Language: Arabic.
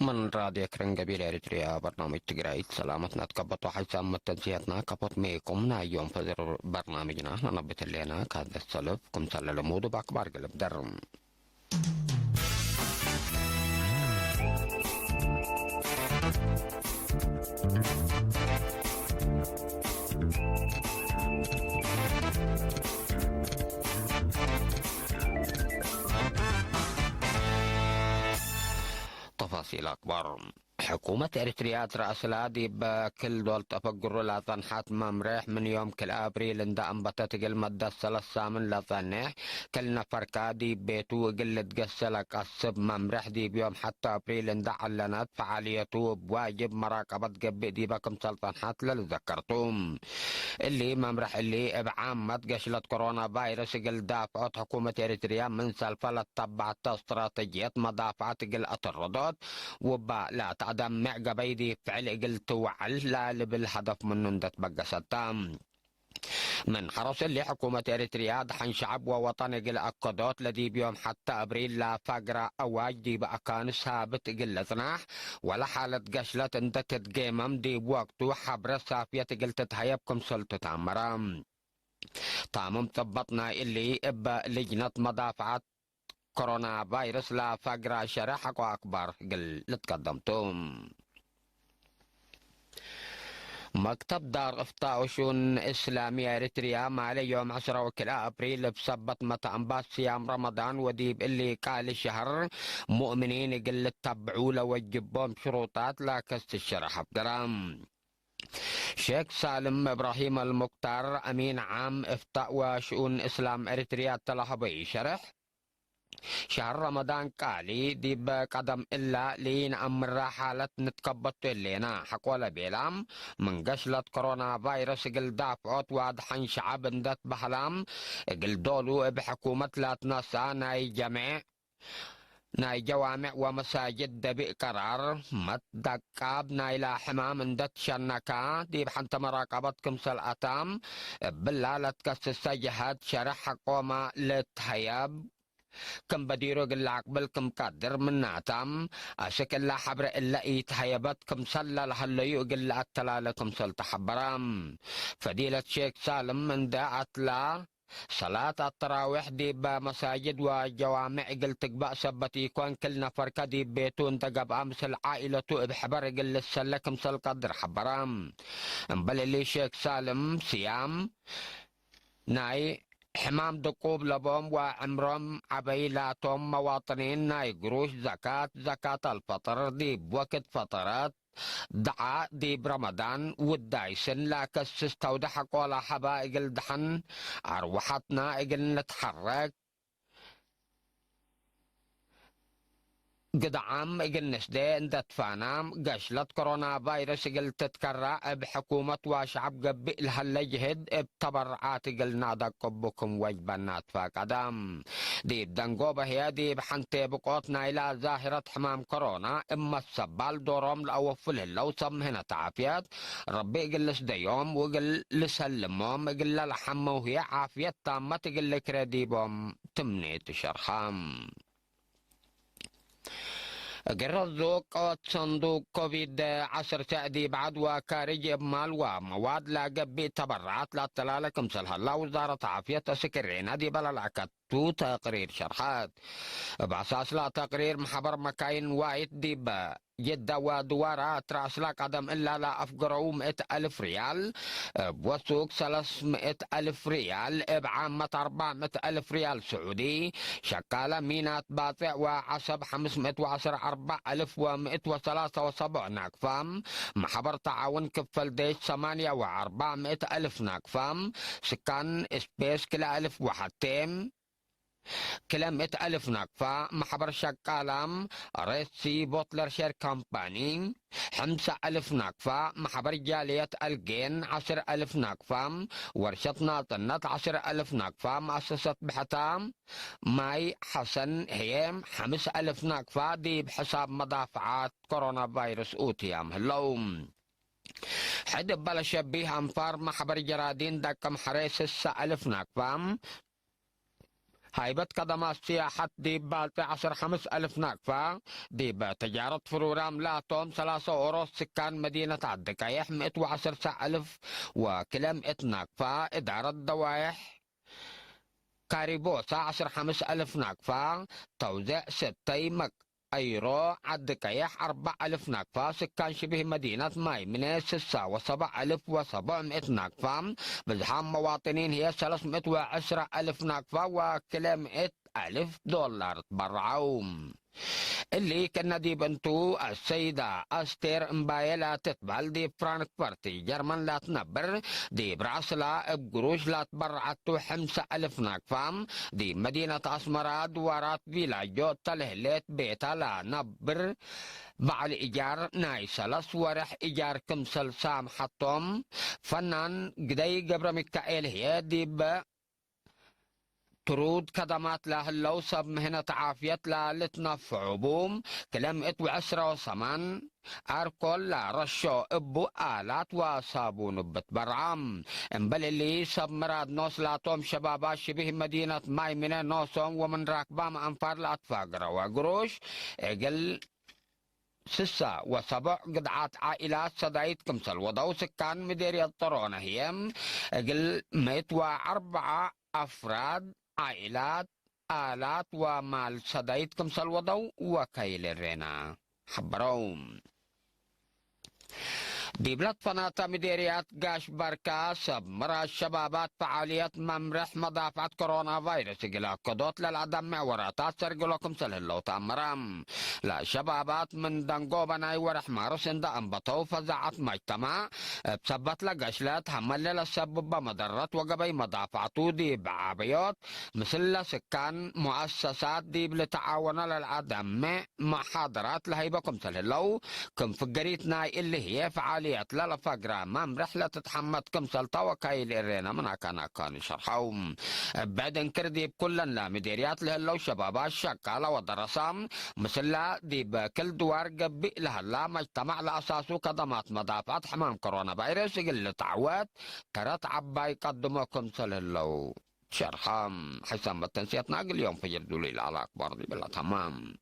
من راديو كرنجبيل إريتريا برنامج تقرأيت سلامتنا تكبط وحيسام تنسيتنا كبط ميكم يوم فذر برنامجنا ننبت لنا كهذا السلف كم سل المود بأكبر قلب درم. تفاصيل أكبر. حكومة إريتريا ترأسلا دي بكل دول تفقر لطنحات ممرح من يوم كل أبريل اندا أنبتت قل مدى الثلاثة من لطنح كل نفر كادي بيتو قل تقسلك السب ممرح دي بيوم حتى أبريل اندا علنت فعاليته بواجب مراقبة قبئ دي بكم سلطنحات للذكرتم اللي ممرح اللي بعامة قشلة كورونا فيروس قل دافعت حكومة إريتريا من سلفلة تبعت استراتيجية مدافعة قل الردود وبا لا تعدم معقبيدي فعل قل توعل لا بالهدف من نندت بقى ستام من حرص اللي حكومة إريتريا دحن شعب ووطن قل أكدوت لدي بيوم حتى أبريل لا فقرة أواج دي بقى كان ثابت قل ثناح ولا حالة قشلة انت تتقيمم دي بوقتو حبر صافية قل تتهيبكم سلطة عمرام طامم ثبتنا اللي إبا لجنة مدافعة كورونا فيروس لا فقرة شرحك وأكبر قل لتقدمتم. مكتب دار افتاء وشؤون اسلاميه اريتريا مالي يوم 10 ابريل بسبت متى انبات صيام رمضان وديب اللي قال الشهر مؤمنين قل تتبعوا لوجبهم شروطات لا كست الشرح بقرام. شيخ سالم ابراهيم المختار امين عام افتاء وشؤون اسلام اريتريا تلهبي شرح شهر رمضان قالي دي بقدم إلا لين أمر حالة نتكبت لنا حق ولا بيلام من قشلة كورونا فيروس قل دافعت وادحن شعب اندت بحلام قل دولو بحكومة لا تنسى ناي جميع ناي جوامع ومساجد دبئ قرار متدقاب ناي لا حمام اندت شنكا دي بحنت مراقبتكم سلأتام بالله لا تكسس جهاد شرح حقوما لتهياب كم بديرو قل عقبل كم قدر من نعتم أشكل لا حبر إلا إيتهيبت كم صلى لحليو قل أتلا لكم سلط حبرام فديلة شيخ سالم من داعت لا صلاة التراويح دي بمساجد وجوامع قل تقبأ سبتي كون كل نفر كدي بيتون تقب أمس العائلة بحبر قل السلكم سل قدر حبرام بل اللي شيخ سالم سيام ناي حمام دقوب لبوم وعمرهم عبيلاتهم مواطنين ناي قروش زكاة الفطر دي بوقت فترات دعاء دي برمضان والدايسن لا كسس تودحك ولا حبائق الدحن أروحتنا إقل نتحرك قد عام قلنش دي انت تفانام قشلت كورونا فيروس قل تتكرع بحكومة وشعب قبئ لها اللجهد بتبرعات قلنا دقبكم وجبنات فاقدام دي بدنقوبة هي دي بحنتي بقوتنا الى ظاهرة حمام كورونا اما السبال دورهم لأوفله لو سم هنا تعافيات ربي قلش ديوم وقل لسلمهم قل لحمه وهي عافية تامة قل كريديبهم تمنيت شرحام قرضوك صندوق كوفيد 10 تأدي بعد وكارج مال ومواد لا قبي تبرعات لا تلالكم سلها الله وزارة عافية سكرين هذه بلا لعكت تو تقرير شرحات بأساس لا تقرير محبر مكاين وايد ديب جدة ودوارات رأس لا قدم إلا لا أفقروا 100,000 ريال بوسوق 300,000 ريال بعامة 400,000 ريال سعودي شكالة مينات باطع وعصب 510 4,173 ناقفام محبر تعاون كفل ديش 8,400,000 ناقفام سكان سبيس كلا 1000 وحتيم كلا 100,000 ناقفة محبر شكالام ريسي بوتلر شير كامباني 5,000 ناقفة محبر جالية الجين 10,000 ناقفة ورشة ناطنت 10,000 ناقفة مؤسسة بحتام ماي حسن هيم 5,000 ناقفة دي بحساب مدافعات كورونا فيروس أوتيام هلوم حد بلا شبيه أنفار محبر جرادين دكم حريس 9,000 ناقفة هايبت قدمات سياحة ديب بالتي 10 5 ألف ناقفة ديب تجارة فرورام لاتوم 3 أوروس سكان مدينة عدكايح 110 ألف وكلام ناقفة إدارة دوائح كاريبوسا 10 5 ألف ناقفة توزيع 6 أيرو عدكايح 4 ألف ناقفة سكان شبه مدينة مايمنة 6 و7 ألف و700 ناقفة بزحام مواطنين هي 310 ألف ناقفة وكلام $1,000 تبرعوا اللي كان دي بنتو السيدة أستير مبايلة تتبال دي فرانكفورتي جرمن لا تنبر دي براسلا بقروش لا تبرعتو 5 ألف ناقفام دي مدينة أسمراد ورات فيلاجو تلهلت بيتا لا نبر مع الإيجار نايسلس ورح إيجار كمسل سام حطم فنان قدي قبر مكائل هي دي ترود خدمات له اللو سب مهنة عافية لا لتنفع بوم كلام اتو 10 و8 أركول لا رشو ابو آلات وصابون بتبرعم امبل اللي سب مراد نوس لاتوم شبابات شبه مدينة مايمنة نوسوم ومن راكبام أنفار لأتفاقر وقروش اقل 6 و7 قطعات عائلات صدعيت كمسل وضو سكان مديرية الطرونة هي اقل 104 أفراد عائلات آلات ومال صدايت كمسل وضو وكيل الرينا حبروم دي بلاد فناطة مديريات قاش بركة مرة الشبابات فعالية ممرح مضافعة كورونا فيروس إلى قدوت للعدم معورات سرقلكم سلهلو تأمرام لا شبابات من دنقو بناي ورح مارس عند أنبطو فزعت مجتمع بسبت لقشلات حمل للسبب مضرات وقبي مضافعتو دي بعابيات مثل سكان مؤسسات دي لتعاون للعدم محاضرات لهيبكم سلهلو كم فقريتنا اللي هي فعالية لا فقرة مام رحلة تتحمد كم سلطة وكايل إرينا من كان شرحهم بعدين كردي بكل لا مديريات لهلو شبابات شكالة ودرسام مثل دي بكل دوار قبي لهلا مجتمع لأساسه خدمات مضافعات حمام كورونا فيروس اللي تعود ترت عبا يقدموكم سلهلو شرحهم حسام التنسيق ناقل اليوم في جردولي العلاق برضي بلا تمام